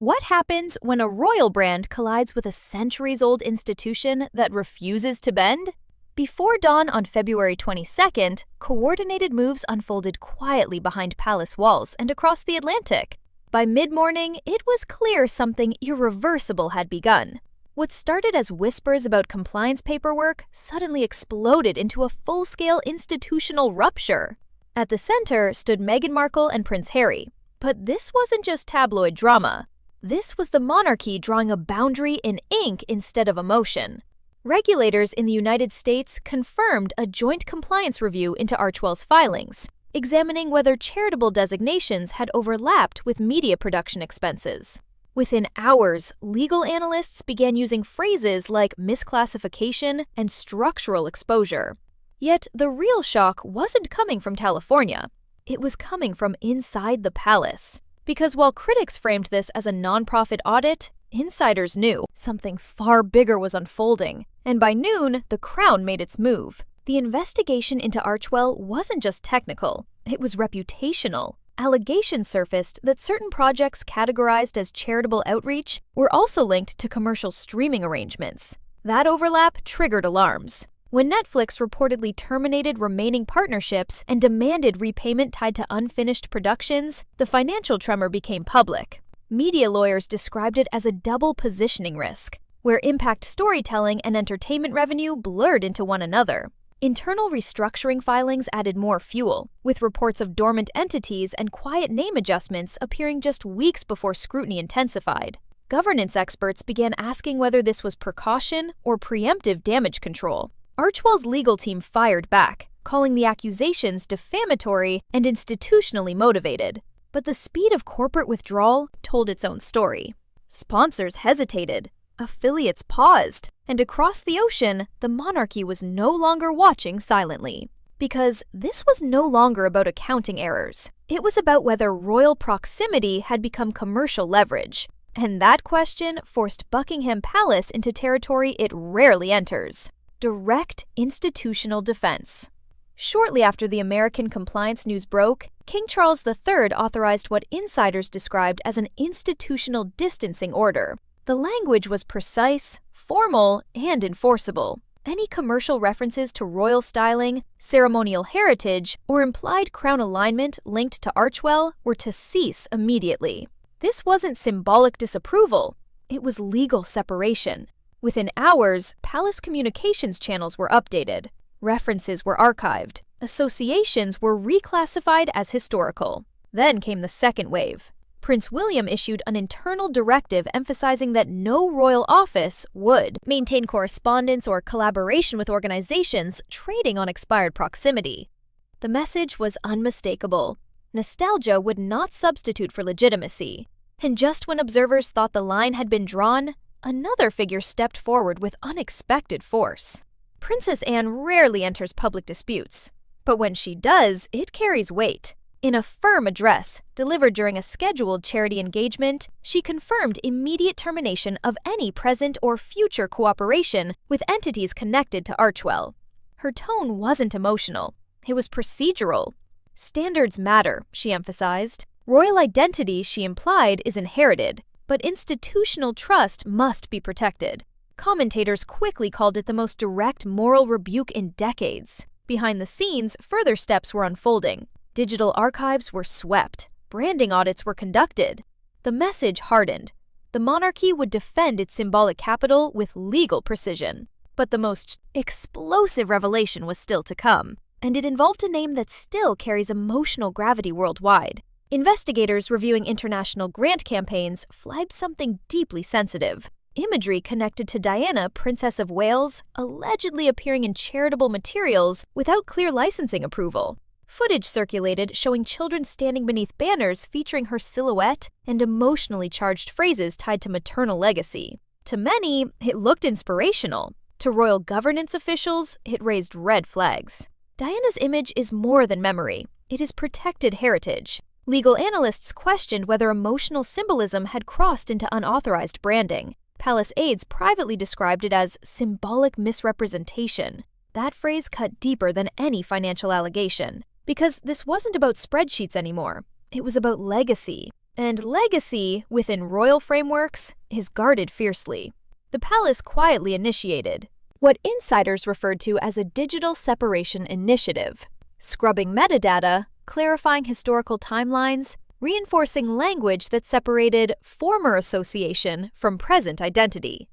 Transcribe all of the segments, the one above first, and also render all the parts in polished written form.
What happens when a royal brand collides with a centuries-old institution that refuses to bend? Before dawn on February 22nd, coordinated moves unfolded quietly behind palace walls and across the Atlantic. By mid-morning, it was clear something irreversible had begun. What started as whispers about compliance paperwork suddenly exploded into a full-scale institutional rupture. At the center stood Meghan Markle and Prince Harry. But this wasn't just tabloid drama. This was the monarchy drawing a boundary in ink instead of emotion. Regulators in the United States confirmed a joint compliance review into Archewell's filings, examining whether charitable designations had overlapped with media production expenses. Within hours, legal analysts began using phrases like misclassification and structural exposure. Yet the real shock wasn't coming from California. It was coming from inside the palace. Because while critics framed this as a nonprofit audit, insiders knew something far bigger was unfolding. And by noon, the Crown made its move. The investigation into Archewell wasn't just technical, it was reputational. Allegations surfaced that certain projects categorized as charitable outreach were also linked to commercial streaming arrangements. That overlap triggered alarms. When Netflix reportedly terminated remaining partnerships and demanded repayment tied to unfinished productions, the financial tremor became public. Media lawyers described it as a double positioning risk, where impact storytelling and entertainment revenue blurred into one another. Internal restructuring filings added more fuel, with reports of dormant entities and quiet name adjustments appearing just weeks before scrutiny intensified. Governance experts began asking whether this was precaution or preemptive damage control. Archewell's legal team fired back, calling the accusations defamatory and institutionally motivated. But the speed of corporate withdrawal told its own story. Sponsors hesitated, affiliates paused, and across the ocean, the monarchy was no longer watching silently. Because this was no longer about accounting errors. It was about whether royal proximity had become commercial leverage. And that question forced Buckingham Palace into territory it rarely enters. Direct institutional defense. Shortly after the American compliance news broke, King Charles III authorized what insiders described as an institutional distancing order. The language was precise, formal, and enforceable. Any commercial references to royal styling, ceremonial heritage, or implied crown alignment linked to Archewell were to cease immediately. This wasn't symbolic disapproval, it was legal separation. Within hours, palace communications channels were updated, references were archived, associations were reclassified as historical. Then came the second wave. Prince William issued an internal directive emphasizing that no royal office would maintain correspondence or collaboration with organizations trading on expired proximity. The message was unmistakable. Nostalgia would not substitute for legitimacy. And just when observers thought the line had been drawn, another figure stepped forward with unexpected force. Princess Anne rarely enters public disputes, but when she does, it carries weight. In a firm address, delivered during a scheduled charity engagement, she confirmed immediate termination of any present or future cooperation with entities connected to Archewell. Her tone wasn't emotional, it was procedural. Standards matter, she emphasized. Royal identity, she implied, is inherited, but institutional trust must be protected. Commentators quickly called it the most direct moral rebuke in decades. Behind the scenes, further steps were unfolding. Digital archives were swept. Branding audits were conducted. The message hardened. The monarchy would defend its symbolic capital with legal precision. But the most explosive revelation was still to come, and it involved a name that still carries emotional gravity worldwide. Investigators reviewing international grant campaigns flagged something deeply sensitive. Imagery connected to Diana, Princess of Wales, allegedly appearing in charitable materials without clear licensing approval. Footage circulated showing children standing beneath banners featuring her silhouette and emotionally charged phrases tied to maternal legacy. To many, it looked inspirational. To royal governance officials, it raised red flags. Diana's image is more than memory. It is protected heritage. Legal analysts questioned whether emotional symbolism had crossed into unauthorized branding. Palace aides privately described it as symbolic misrepresentation. That phrase cut deeper than any financial allegation. Because this wasn't about spreadsheets anymore. It was about legacy. And legacy, within royal frameworks, is guarded fiercely. The palace quietly initiated what insiders referred to as a digital separation initiative, scrubbing metadata, clarifying historical timelines, reinforcing language that separated former association from present identity.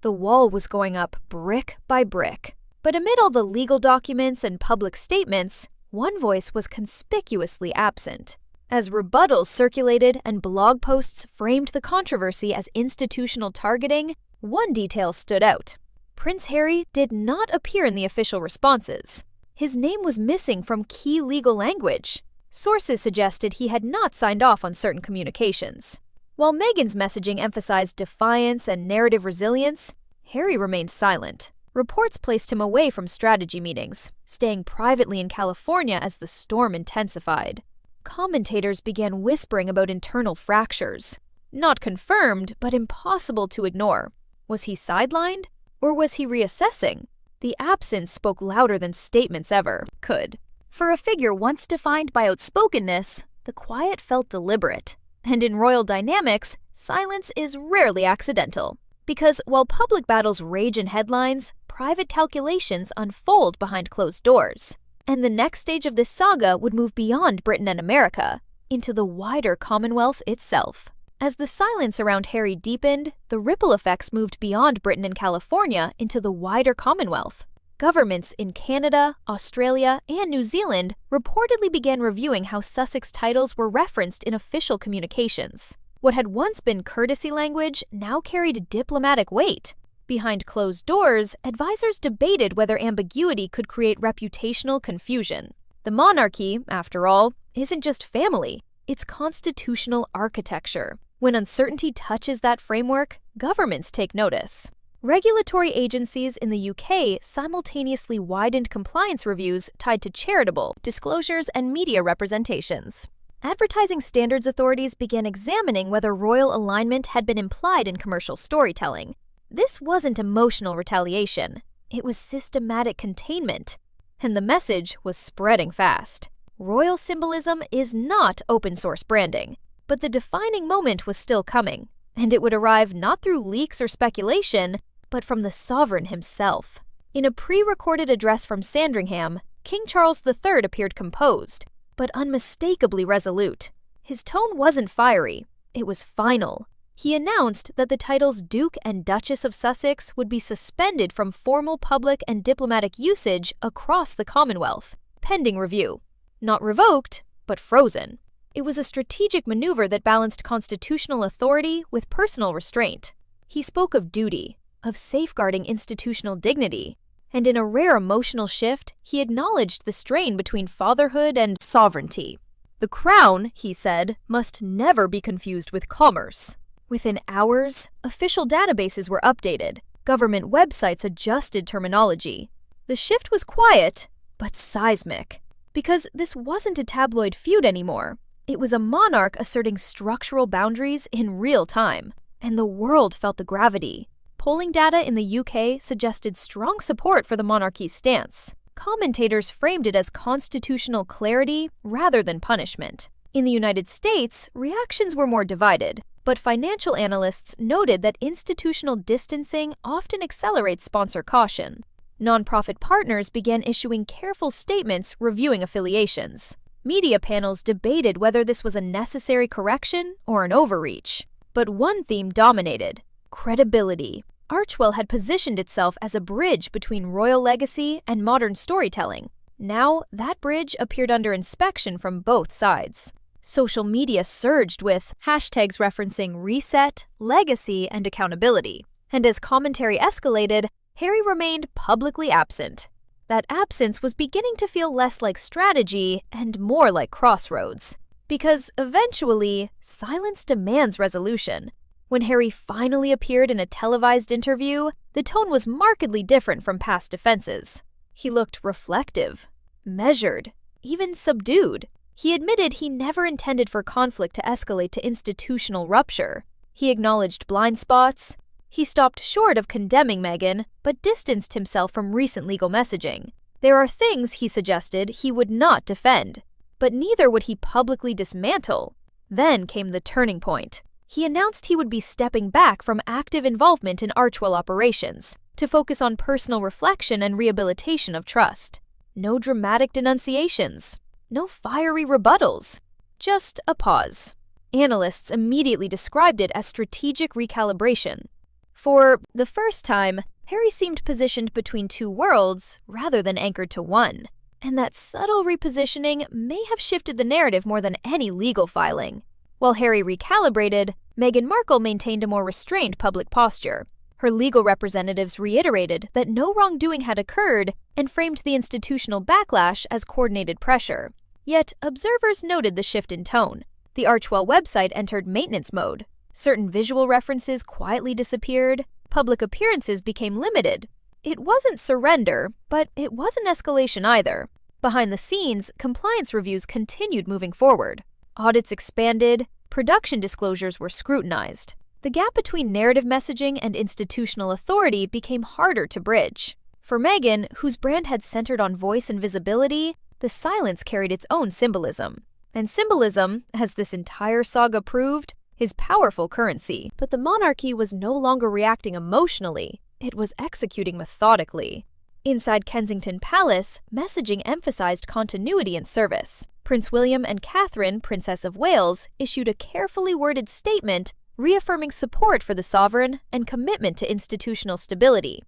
The wall was going up brick by brick. But amid all the legal documents and public statements, one voice was conspicuously absent. As rebuttals circulated and blog posts framed the controversy as institutional targeting, one detail stood out. Prince Harry did not appear in the official responses. His name was missing from key legal language. Sources suggested he had not signed off on certain communications. While Meghan's messaging emphasized defiance and narrative resilience, Harry remained silent. Reports placed him away from strategy meetings, staying privately in California as the storm intensified. Commentators began whispering about internal fractures. Not confirmed, but impossible to ignore. Was he sidelined? Or was he reassessing? The absence spoke louder than statements ever could. For a figure once defined by outspokenness, the quiet felt deliberate. And in royal dynamics, silence is rarely accidental. Because while public battles rage in headlines, private calculations unfold behind closed doors. And the next stage of this saga would move beyond Britain and America, into the wider Commonwealth itself. As the silence around Harry deepened, the ripple effects moved beyond Britain and California into the wider Commonwealth. Governments in Canada, Australia, and New Zealand reportedly began reviewing how Sussex titles were referenced in official communications. What had once been courtesy language now carried diplomatic weight. Behind closed doors, advisors debated whether ambiguity could create reputational confusion. The monarchy, after all, isn't just family, it's constitutional architecture. When uncertainty touches that framework, governments take notice. Regulatory agencies in the UK simultaneously widened compliance reviews tied to charitable disclosures and media representations. Advertising standards authorities began examining whether royal alignment had been implied in commercial storytelling. This wasn't emotional retaliation. It was systematic containment. And the message was spreading fast. Royal symbolism is not open-source branding. But the defining moment was still coming. And it would arrive not through leaks or speculation, but from the sovereign himself. In a pre-recorded address from Sandringham, King Charles III appeared composed, but unmistakably resolute. His tone wasn't fiery, it was final. He announced that the titles Duke and Duchess of Sussex would be suspended from formal public and diplomatic usage across the Commonwealth, pending review. Not revoked, but frozen. It was a strategic maneuver that balanced constitutional authority with personal restraint. He spoke of duty, of safeguarding institutional dignity, and in a rare emotional shift, he acknowledged the strain between fatherhood and sovereignty. The crown, he said, must never be confused with commerce. Within hours, official databases were updated, government websites adjusted terminology. The shift was quiet, but seismic, because this wasn't a tabloid feud anymore. It was a monarch asserting structural boundaries in real time, and the world felt the gravity. Polling data in the UK suggested strong support for the monarchy's stance. Commentators framed it as constitutional clarity rather than punishment. In the United States, reactions were more divided, but financial analysts noted that institutional distancing often accelerates sponsor caution. Nonprofit partners began issuing careful statements reviewing affiliations. Media panels debated whether this was a necessary correction or an overreach. But one theme dominated: credibility. Archewell had positioned itself as a bridge between royal legacy and modern storytelling. Now, that bridge appeared under inspection from both sides. Social media surged with hashtags referencing reset, legacy, and accountability. And as commentary escalated, Harry remained publicly absent. That absence was beginning to feel less like strategy and more like crossroads. Because eventually, silence demands resolution. When Harry finally appeared in a televised interview, the tone was markedly different from past defenses. He looked reflective, measured, even subdued. He admitted he never intended for conflict to escalate to institutional rupture. He acknowledged blind spots. He stopped short of condemning Meghan, but distanced himself from recent legal messaging. There are things, he suggested, he would not defend, but neither would he publicly dismantle. Then came the turning point. He announced he would be stepping back from active involvement in Archewell operations to focus on personal reflection and rehabilitation of trust. No dramatic denunciations, no fiery rebuttals, just a pause. Analysts immediately described it as strategic recalibration. For the first time, Harry seemed positioned between two worlds rather than anchored to one, and that subtle repositioning may have shifted the narrative more than any legal filing. While Harry recalibrated, Meghan Markle maintained a more restrained public posture. Her legal representatives reiterated that no wrongdoing had occurred and framed the institutional backlash as coordinated pressure. Yet, observers noted the shift in tone. The Archewell website entered maintenance mode. Certain visual references quietly disappeared. Public appearances became limited. It wasn't surrender, but it wasn't escalation either. Behind the scenes, compliance reviews continued moving forward. Audits expanded. Production disclosures were scrutinized. The gap between narrative messaging and institutional authority became harder to bridge. For Meghan, whose brand had centered on voice and visibility, the silence carried its own symbolism. And symbolism, as this entire saga proved, is powerful currency. But the monarchy was no longer reacting emotionally, it was executing methodically. Inside Kensington Palace, messaging emphasized continuity and service. Prince William and Catherine, Princess of Wales, issued a carefully worded statement reaffirming support for the sovereign and commitment to institutional stability.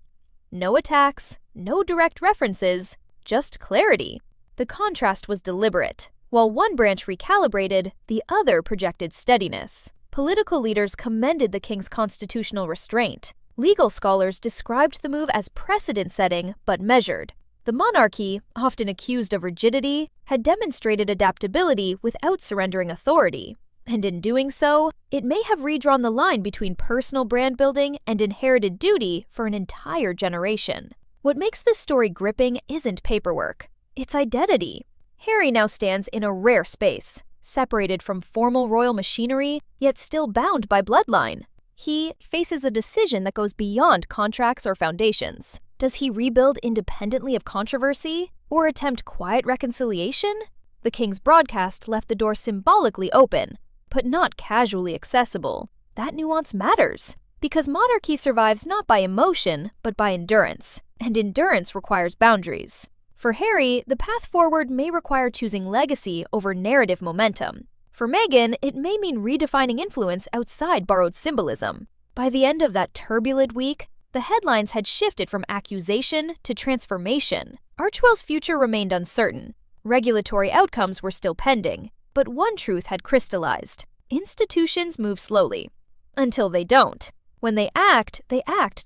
No attacks, no direct references, just clarity. The contrast was deliberate. While one branch recalibrated, the other projected steadiness. Political leaders commended the king's constitutional restraint. Legal scholars described the move as precedent-setting but measured. The monarchy, often accused of rigidity, had demonstrated adaptability without surrendering authority. And in doing so, it may have redrawn the line between personal brand building and inherited duty for an entire generation. What makes this story gripping isn't paperwork. It's identity. Harry now stands in a rare space, separated from formal royal machinery, yet still bound by bloodline. He faces a decision that goes beyond contracts or foundations. Does he rebuild independently of controversy, or attempt quiet reconciliation? The king's broadcast left the door symbolically open, but not casually accessible. That nuance matters, because monarchy survives not by emotion, but by endurance, and endurance requires boundaries. For Harry, the path forward may require choosing legacy over narrative momentum. For Meghan, it may mean redefining influence outside borrowed symbolism. By the end of that turbulent week, the headlines had shifted from accusation to transformation. Archewell's future remained uncertain. Regulatory outcomes were still pending, but one truth had crystallized. Institutions move slowly. Until they don't. When they act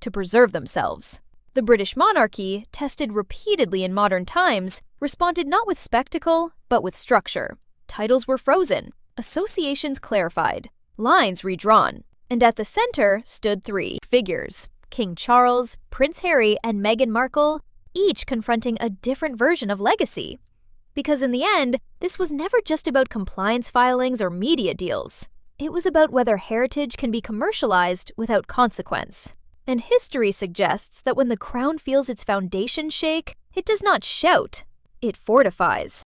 to preserve themselves. The British monarchy, tested repeatedly in modern times, responded not with spectacle, but with structure. Titles were frozen, associations clarified, lines redrawn, and at the center stood three figures: King Charles, Prince Harry, and Meghan Markle, each confronting a different version of legacy. Because in the end, this was never just about compliance filings or media deals. It was about whether heritage can be commercialized without consequence. And history suggests that when the crown feels its foundation shake, it does not shout, it fortifies.